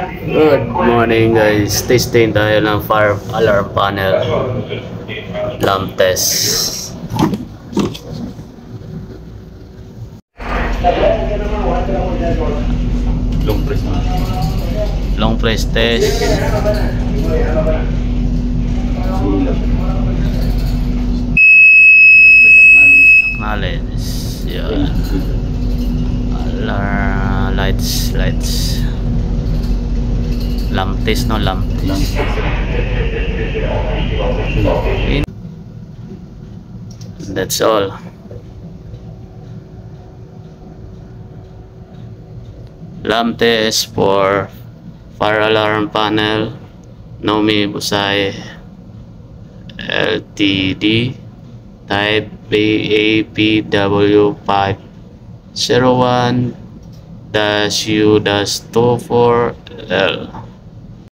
Good morning guys, testing tayo ng fire alarm panel lamp test. Long press test. Acknowledge. Yeah. Alarm lights. Lamp test, no lamp test. That's all. Lamp test for fire alarm panel Nomi Busai Ltd type BAPW501-U-24L.